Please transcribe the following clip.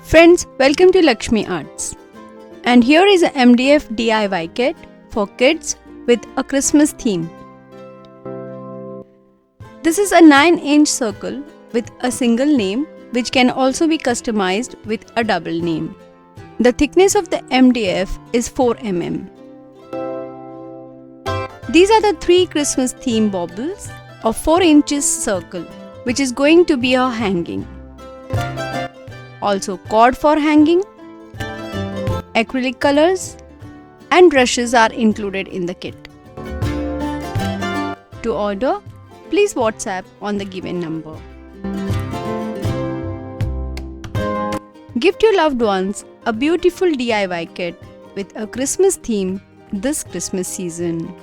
Friends, welcome to Lakshmi Arts. And here is a MDF DIY kit for kids with a Christmas theme. This is a 9-inch circle with a single name which can also be customized with a double name. The thickness of the MDF is 4 mm. These are the 3 Christmas theme baubles of 4 inches circle which is going to be a hanging. Also cord for hanging, acrylic colors and brushes are included in the kit. To order, please WhatsApp on the given number. Gift your loved ones a beautiful DIY kit with a Christmas theme this Christmas season.